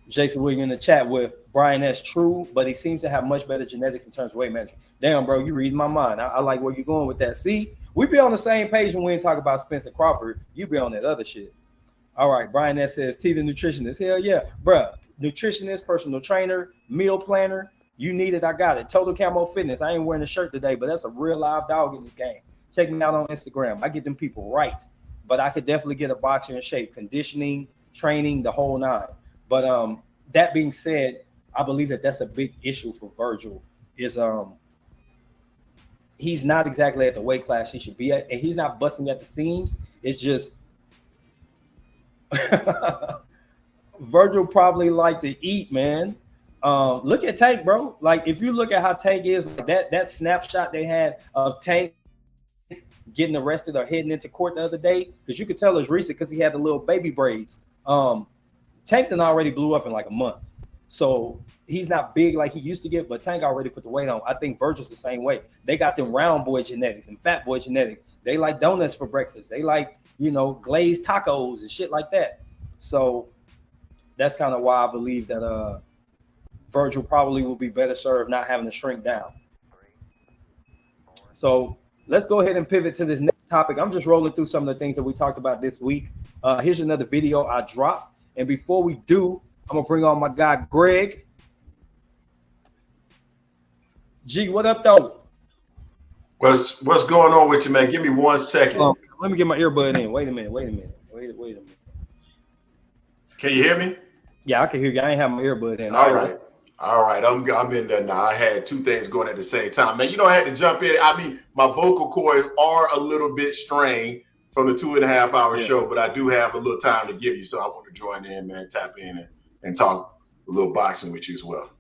Jason Williams in the chat with Brian S. True, but he seems to have much better genetics in terms of weight management. Damn, bro, you reading my mind. I like where you're going with that. See, we be on the same page when we talk about Spence and Crawford. You be on that other shit. All right, Brian S. says, T the nutritionist. Hell yeah, bro. Nutritionist, personal trainer, meal planner. You need it, I got it. Total Camo Fitness. I ain't wearing a shirt today, but that's a real live dog in this game. Check me out on Instagram. I get them people right. But I could definitely get a boxer in shape, conditioning, training, the whole 9. But that being said, I believe that that's a big issue for Virgil. Is he's not exactly at the weight class he should be at, and he's not busting at the seams. It's just Virgil probably like to eat, man. Look at Tank, bro. Like, if you look at how Tank is, like that snapshot they had of Tank getting arrested or heading into court the other day, because you could tell it's recent because he had the little baby braids. Tank then already blew up in like a month. So he's not big like he used to get, but Tank already put the weight on. I think Virgil's the same way. They got them round boy genetics and fat boy genetics. They like donuts for breakfast. They like, glazed tacos and shit like that. So that's kind of why I believe that Virgil probably will be better served not having to shrink down. So let's go ahead and pivot to this next topic. I'm just rolling through some of the things that we talked about this week. Here's another video I dropped. And before we do, I'm going to bring on my guy, Greg. G, what up, though? What's going on with you, man? Give me 1 second. Let me get my earbud in. Wait a minute. Wait a minute. Can you hear me? Yeah, I can hear you. I ain't have my earbud in. All right. I'm in there now. I had 2 things going at the same time, man. I had to jump in. I mean, my vocal cords are a little bit strained from the 2.5 hour show, but I do have a little time to give you. So I want to join in, man, tap in and talk a little boxing with you as well.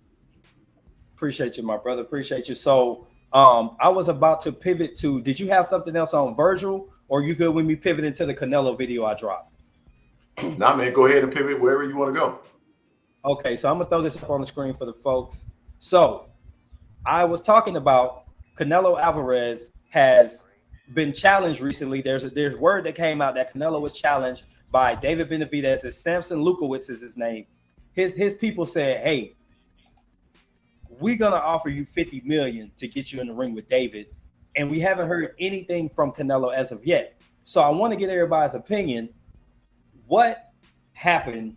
Appreciate you, my brother. Appreciate you. So I was about to pivot to, did you have something else on Virgil, or you good with me pivoting to the Canelo video I dropped? Nah, man, go ahead and pivot wherever you want to go. Okay, so I'm gonna throw this up on the screen for the folks. So I was talking about Canelo Alvarez has been challenged recently. There's word that came out that Canelo was challenged by David Benavidez. It's Samson Lukowitz is his name. His people said, "Hey, we're gonna offer you 50 million to get you in the ring with David," and we haven't heard anything from Canelo as of yet. So I want to get everybody's opinion. What happened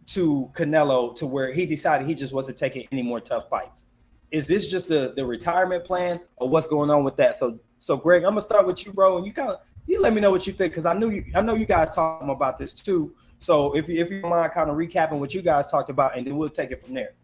to Canelo to where he decided he just wasn't taking any more tough fights? Is this just the retirement plan, or what's going on with that? So Greg, I'm gonna start with you, bro, and you let me know what you think, because I know you guys talking about this too. So if you don't mind kind of recapping what you guys talked about, and then we'll take it from there.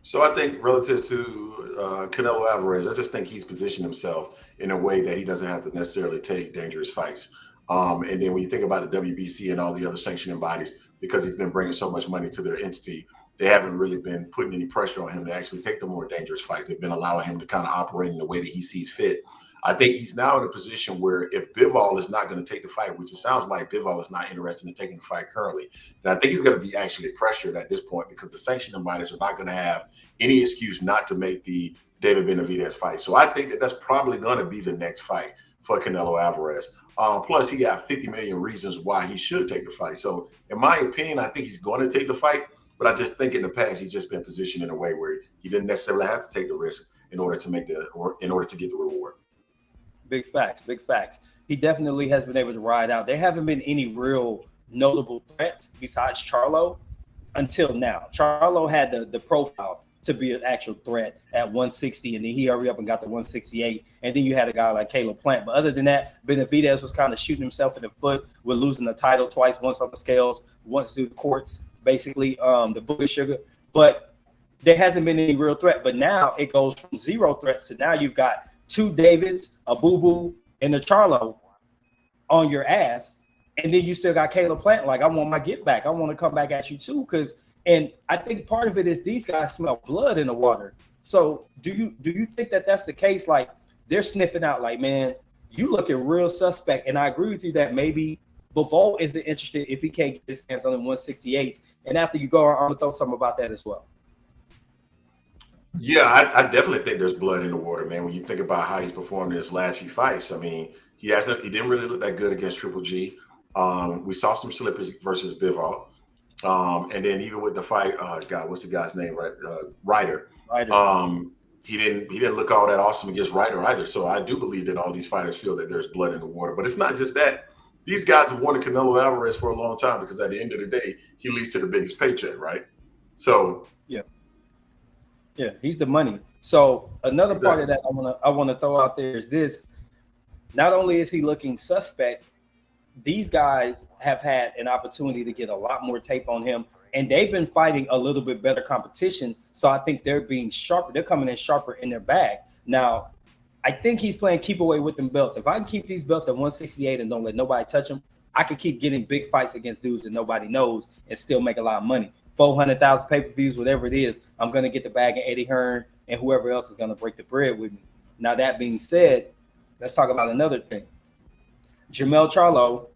So I think relative to Canelo Alvarez, I just think he's positioned himself in a way that he doesn't have to necessarily take dangerous fights. And then when you think about the WBC and all the other sanctioning bodies, because he's been bringing so much money to their entity, they haven't really been putting any pressure on him to actually take the more dangerous fights. They've been allowing him to kind of operate in the way that he sees fit. I think he's now in a position where if Bivol is not going to take the fight, which it sounds like Bivol is not interested in taking the fight currently, then I think he's going to be actually pressured at this point, because the sanctioning bodies are not going to have any excuse not to make the David Benavidez fight. So I think that that's probably going to be the next fight for Canelo Alvarez. Plus, he got 50 million reasons why he should take the fight. So in my opinion, I think he's going to take the fight. But I just think in the past, he's just been positioned in a way where he didn't necessarily have to take the risk in order to get the reward. Big facts, big facts. He definitely has been able to ride out. There haven't been any real notable threats besides Charlo until now. Charlo had the profile to be an actual threat at 160, and then he hurried up and got the 168. And then you had a guy like Caleb Plant. But other than that, Benavidez was kind of shooting himself in the foot with losing the title twice, once on the scales, once through the courts, basically, the Booger Sugar. But there hasn't been any real threat. But now it goes from zero threats to now you've got two Davids, a Boo Boo, and a Charlo on your ass. And then you still got Caleb Plant. Like, I want my get back. I want to come back at you too. And I think part of it is these guys smell blood in the water. So do you think that that's the case? Like, they're sniffing out like, man, you looking real suspect. And I agree with you that maybe Bivol isn't interested if he can't get his hands on the 168s. And after you go, I'm going to throw something about that as well. Yeah, I definitely think there's blood in the water, man. When you think about how he's performed in his last few fights, I mean, he didn't really look that good against Triple G. We saw some slippers versus Bivol. And then even with the fight, God, what's the guy's name? Right, Ryder. He didn't look all that awesome against Ryder either. So I do believe that all these fighters feel that there's blood in the water. But it's not just that. These guys have wanted Canelo Alvarez for a long time, because at the end of the day, he leads to the biggest paycheck, right? So yeah, he's the money. So another part of that I want to throw out there is this: not only is he looking suspect, these guys have had an opportunity to get a lot more tape on him, and they've been fighting a little bit better competition. So I think they're being sharper. They're coming in sharper in their bag. Now, I think he's playing keep away with them belts. If I can keep these belts at 168 and don't let nobody touch them, I can keep getting big fights against dudes that nobody knows and still make a lot of money. 400,000 pay-per-views, whatever it is, I'm going to get the bag of Eddie Hearn and whoever else is going to break the bread with me. Now, that being said, let's talk about another thing. Jermell Charlo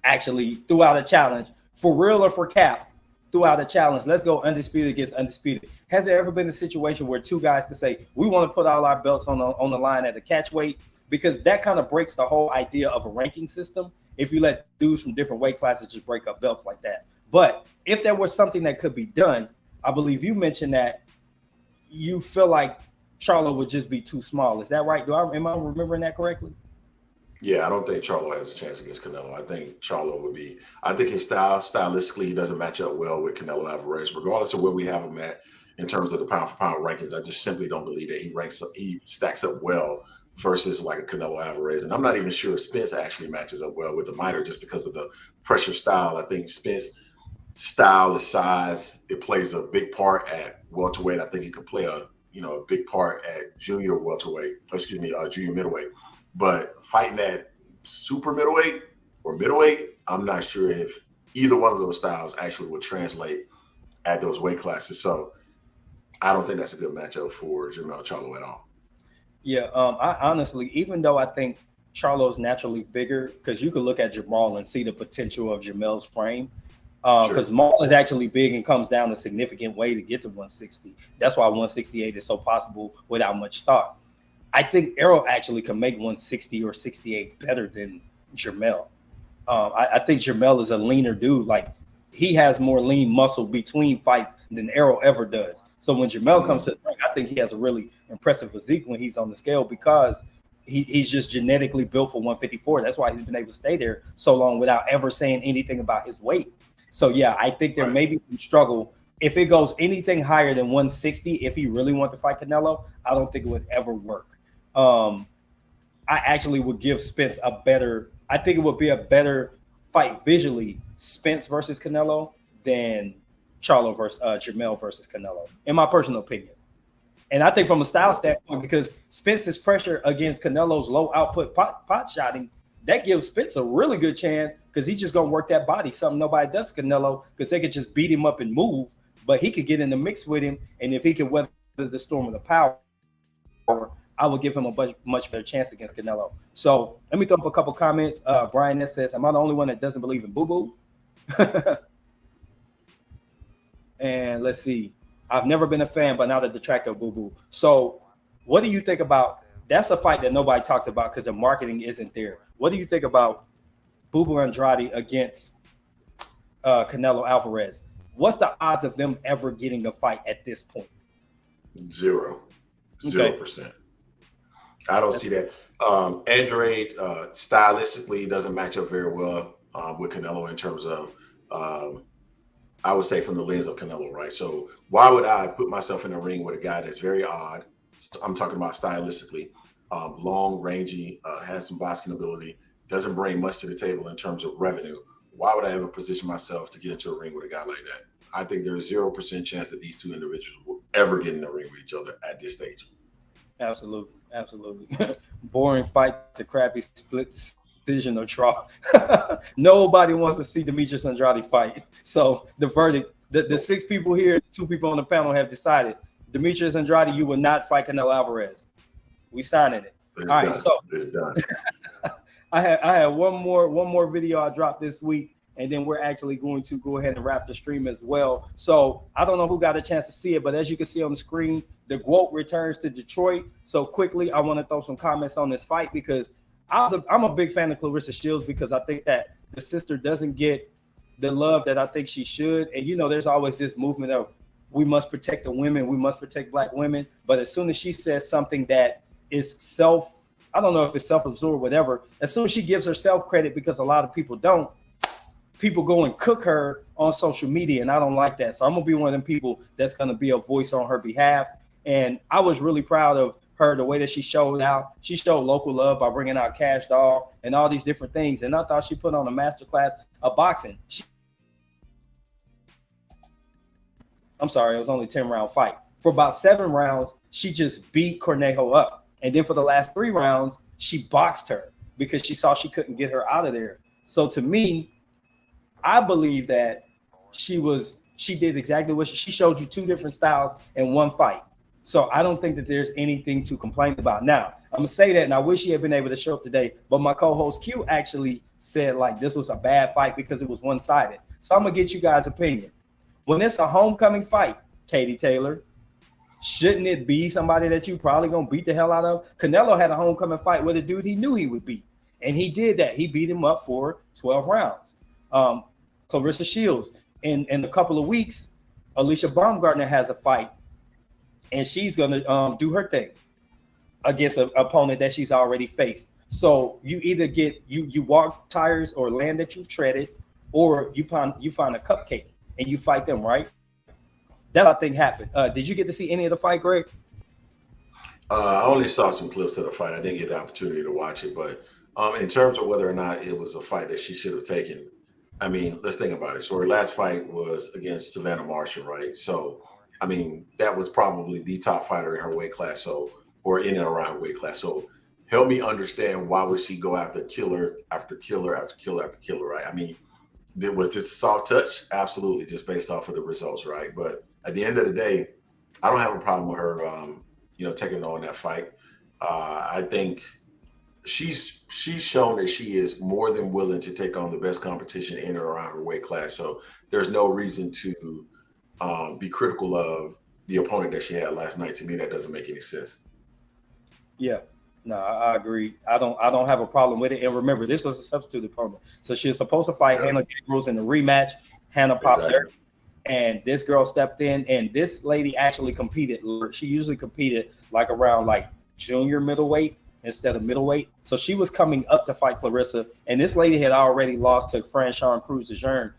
actually threw out a challenge, for real or for cap, threw out a challenge. Let's go undisputed against undisputed. Has there ever been a situation where two guys can say, we want to put all our belts on the line at the catch weight? Because that kind of breaks the whole idea of a ranking system if you let dudes from different weight classes just break up belts like that. But if there was something that could be done, I believe you mentioned that you feel like Charlo would just be too small. Is that right? Am I remembering that correctly? Yeah, I don't think Charlo has a chance against Canelo. I think Charlo would be. I think his stylistically, he doesn't match up well with Canelo Alvarez, regardless of where we have him at in terms of the pound for pound rankings. I just simply don't believe that he stacks up well versus like a Canelo Alvarez. And I'm not even sure if Spence actually matches up well with the Miter, just because of the pressure style. I think Spence style, his size, it plays a big part at welterweight. I think he could play a big part at junior middleweight. But fighting at super middleweight or middleweight, I'm not sure if either one of those styles actually would translate at those weight classes. So I don't think that's a good matchup for Jermell Charlo at all. Yeah, I honestly, even though I think Charlo's naturally bigger, because you could look at Jamal and see the potential of Jermell's frame, Because Maul is actually big and comes down a significant way to get to 160. That's why 168 is so possible without much thought. I think Errol actually can make 160 or 68 better than Jermell. I think Jermell is a leaner dude. Like, he has more lean muscle between fights than Errol ever does. So when Jermell comes to the ring, I think he has a really impressive physique when he's on the scale, because he's just genetically built for 154. That's why he's been able to stay there so long without ever saying anything about his weight. So yeah, I think there may be some struggle. If it goes anything higher than 160, if he really wants to fight Canelo, I don't think it would ever work. I actually would give Spence a better, I think it would be a better fight visually, Spence versus Canelo, than Charlo versus Jermell versus Canelo, in my personal opinion. And I think from a style standpoint, because Spence's pressure against Canelo's low output pot shotting, that gives Spence a really good chance, because he's just going to work that body, something nobody does Canelo, because they could just beat him up and move, but he could get in the mix with him. And if he can weather the storm of the power, I would give him a much better chance against Canelo. So let me throw up a couple comments. Brian S says, am I the only one that doesn't believe in boo-boo? And let's see. I've never been a fan, but not a detractor of boo-boo. So what do you think about, that's a fight that nobody talks about because the marketing isn't there. What do you think about Boo-Boo Andrade against Canelo Alvarez? What's the odds of them ever getting a fight at this point? 0%. I don't see that. Andrade stylistically doesn't match up very well with Canelo in terms of, I would say, from the lens of Canelo, right? So why would I put myself in a ring with a guy that's very odd? I'm talking about stylistically, long, rangy, has some boxing ability, doesn't bring much to the table in terms of revenue. Why would I ever position myself to get into a ring with a guy like that? I think there's 0% chance that these two individuals will ever get in a ring with each other at this stage. Absolutely. Boring fight to crappy split decision or draw. Nobody wants to see Demetrius Andrade fight. So the verdict, the 6 people here, 2 people on the panel have decided, Demetrius Andrade, you will not fight Canelo Alvarez. We signing it. All right, so it's done. I had one more video I dropped this week, and then we're actually going to go ahead and wrap the stream as well. So I don't know who got a chance to see it, but as you can see on the screen, the GWOAT returns to Detroit. So quickly, I want to throw some comments on this fight, because I'm a big fan of Clarissa Shields, because I think that the sister doesn't get the love that I think she should. And, you know, there's always this movement of, we must protect the women, we must protect Black women. But as soon as she says something that is I don't know if it's self-absorbed, whatever, as soon as she gives herself credit, because a lot of people don't, people go and cook her on social media, and I don't like that. So I'm gonna be one of them people that's gonna be a voice on her behalf. And I was really proud of her, the way that she showed out. She showed local love by bringing out Cash Doll and all these different things. And I thought she put on a masterclass of boxing. I'm sorry, it was only a 10-round fight. For about 7 rounds, she just beat Cornejo up. And then for the last 3 rounds, she boxed her because she saw she couldn't get her out of there. So to me, I believe that she did exactly what she showed you 2 different styles in one fight. So I don't think that there's anything to complain about. Now, I'm gonna say that, and I wish he had been able to show up today, but my co-host Q actually said like this was a bad fight because it was one-sided. So I'm gonna get you guys' opinion. When it's a homecoming fight, Katie Taylor, shouldn't it be somebody that you probably gonna beat the hell out of? Canelo had a homecoming fight with a dude he knew he would beat, and he did that. He beat him up for 12 rounds. Clarissa Shields, in a couple of weeks, Alicia Baumgartner has a fight, and she's gonna do her thing against an opponent that she's already faced. So you either get you walk tires or land that you've treaded, or you find a cupcake and you fight them, right? That I think happened. Did you get to see any of the fight, Greg? I only saw some clips of the fight. I didn't get the opportunity to watch it, but in terms of whether or not it was a fight that she should have taken, I mean, let's think about it. So her last fight was against Savannah Marshall, right? So, I mean, that was probably the top fighter in her weight class, or in and around her weight class. So help me understand, why would she go after killer after killer after killer after killer, right? I mean, it was just a soft touch, absolutely, just based off of the results, right? But at the end of the day, I don't have a problem with her, taking on that fight. I think she's shown that she is more than willing to take on the best competition in or around her weight class. So there's no reason to be critical of the opponent that she had last night. To me, that doesn't make any sense. Yeah. No, I agree. I don't have a problem with it. And remember, this was a substitute opponent. So she was supposed to fight Hannah Gabriels in the rematch. Hannah popped her. And this girl stepped in, and this lady actually competed. She usually competed like around like junior middleweight instead of middleweight. So she was coming up to fight Clarissa, and this lady had already lost to Franchon Cruz-Dejeuner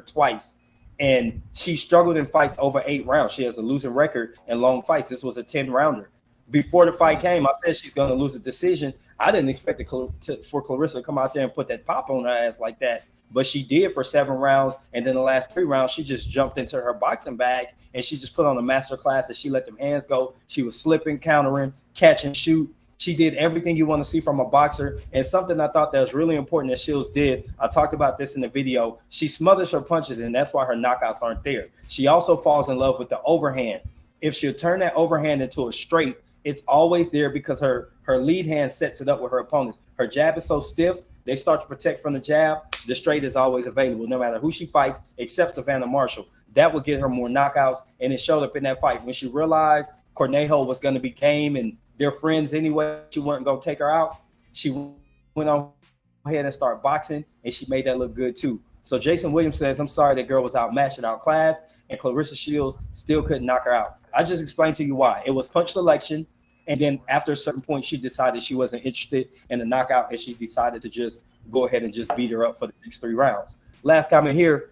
twice. And she struggled in fights over 8 rounds. She has a losing record in long fights. This was a 10-rounder. Before the fight came, I said she's going to lose a decision. I didn't expect for Clarissa to come out there and put that pop on her ass like that. But she did for 7 rounds. And then the last 3 rounds, she just jumped into her boxing bag and she just put on a master class and she let them hands go. She was slipping, countering, catch and shoot. She did everything you want to see from a boxer. And something I thought that was really important that Shields did, I talked about this in the video, she smothers her punches, and that's why her knockouts aren't there. She also falls in love with the overhand. If she'll turn that overhand into a straight, it's always there because her lead hand sets it up with her opponents. Her jab is so stiff, they start to protect from the jab. The straight is always available, no matter who she fights, except Savannah Marshall. That would get her more knockouts, and it showed up in that fight. When she realized Cornejo was going to be game and they're friends anyway, she wasn't going to take her out. She went on ahead and started boxing, and she made that look good too. So Jason Williams says, I'm sorry that girl was outmatched and outclassed, and Clarissa Shields still couldn't knock her out. I just explained to you why. It was punch selection. And then after a certain point, she decided she wasn't interested in the knockout, and she decided to just go ahead and just beat her up for the next 3 rounds. Last comment here,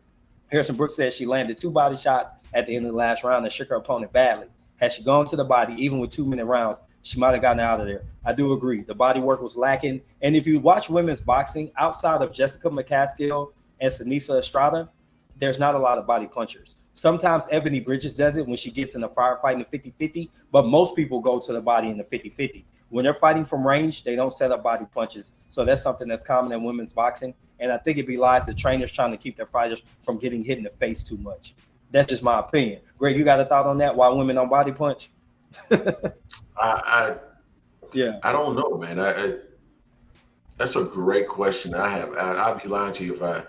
Harrison Brooks says she landed 2 body shots at the end of the last round and shook her opponent badly. Had she gone to the body, even with 2-minute rounds, she might have gotten out of there. I do agree. The body work was lacking. And if you watch women's boxing, outside of Jessica McCaskill and Sinisa Estrada, there's not a lot of body punchers. Sometimes Ebony Bridges does it when she gets in a firefight in the 50-50, but most people go to the body in the 50-50. When they're fighting from range, they don't set up body punches. So that's something that's common in women's boxing. And I think it belies the trainers trying to keep their fighters from getting hit in the face too much. That's just my opinion. Greg, you got a thought on that? Why women don't body punch? I don't know, man. That's a great question. I'd be lying to you if I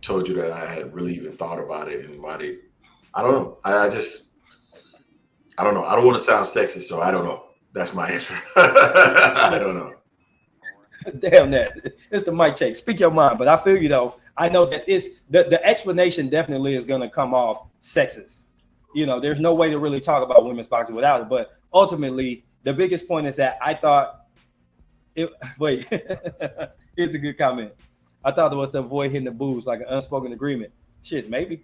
told you that I had really even thought about it and why they. I don't know. I don't know. I don't want to sound sexist, so I don't know. That's my answer. I don't know. Damn that. It's the mic check. Speak your mind. But I feel you though. I know that it's the explanation definitely is going to come off sexist. You know, there's no way to really talk about women's boxing without it. But ultimately, the biggest point is that I thought it. Wait, here's a good comment. I thought it was to avoid hitting the boobs like an unspoken agreement. Shit, maybe.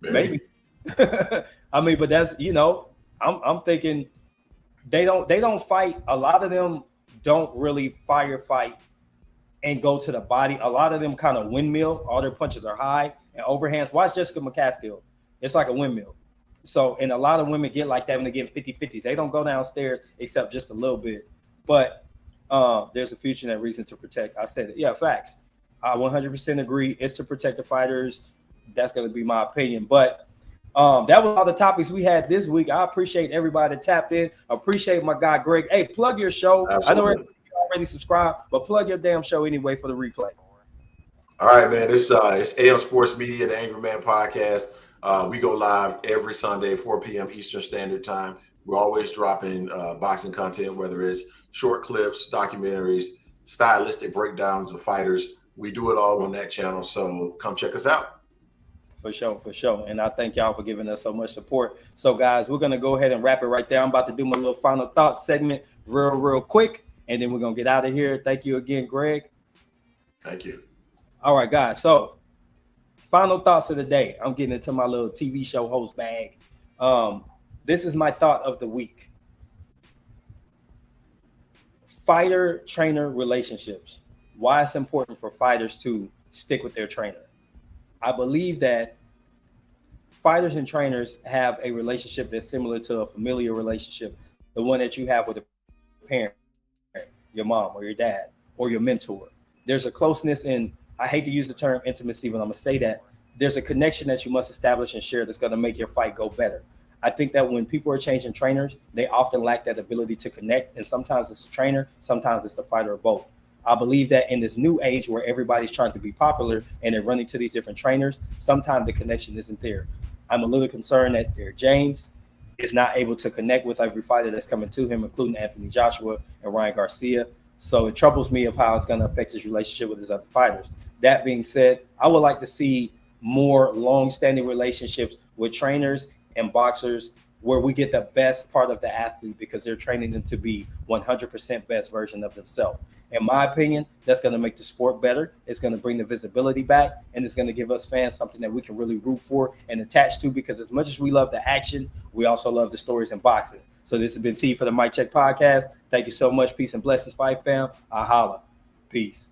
I mean, but that's, you know, I'm thinking they don't fight. A lot of them don't really firefight and go to the body. A lot of them kind of windmill. All their punches are high and overhands. Watch Jessica McCaskill. It's like a windmill. So, and a lot of women get like that when they get 50-50s. They don't go downstairs except just a little bit. But there's a future and a reason to protect. I said it. Yeah, facts. I 100% agree. It's to protect the fighters. That's going to be my opinion. But that was all the topics we had this week. I appreciate everybody that tapped in. Appreciate my guy, Greg. Hey, plug your show. Absolutely. I know everybody already subscribed, but plug your damn show anyway for the replay. All right, man. It's AM Sports Media, the Angry Man Podcast. We go live every Sunday, 4 p.m. Eastern Standard Time. We're always dropping boxing content, whether it's short clips, documentaries, stylistic breakdowns of fighters. We do it all on that channel, so come check us out. For sure. And I thank y'all for giving us so much support. So, guys, we're going to go ahead and wrap it right there. I'm about to do my little final thoughts segment real quick, and then we're going to get out of here. Thank you again, Greg. Thank you. All right, guys. So, final thoughts of the day. I'm getting into my little TV show host bag. This is my thought of the week. Fighter-trainer relationships. Why it's important for fighters to stick with their trainer. I believe that fighters and trainers have a relationship that's similar to a familiar relationship, the one that you have with a parent, your mom or your dad or your mentor. There's a closeness in, I hate to use the term intimacy, but I'm going to say that there's a connection that you must establish and share that's going to make your fight go better. I think that when people are changing trainers, they often lack that ability to connect. And sometimes it's a trainer, sometimes it's a fighter, or both. I believe that in this new age where everybody's trying to be popular and they're running to these different trainers, sometimes the connection isn't there. I'm a little concerned that Derek James is not able to connect with every fighter that's coming to him, including Anthony Joshua and Ryan Garcia. So it troubles me of how it's going to affect his relationship with his other fighters. That being said, I would like to see more long-standing relationships with trainers and boxers where we get the best part of the athlete because they're training them to be 100% best version of themselves. In my opinion, that's going to make the sport better. It's going to bring the visibility back, and it's going to give us fans something that we can really root for and attach to, because as much as we love the action, we also love the stories in boxing. So this has been T for the Mic Check Podcast. Thank you so much. Peace and blessings, Fight Fam. I holla. Peace.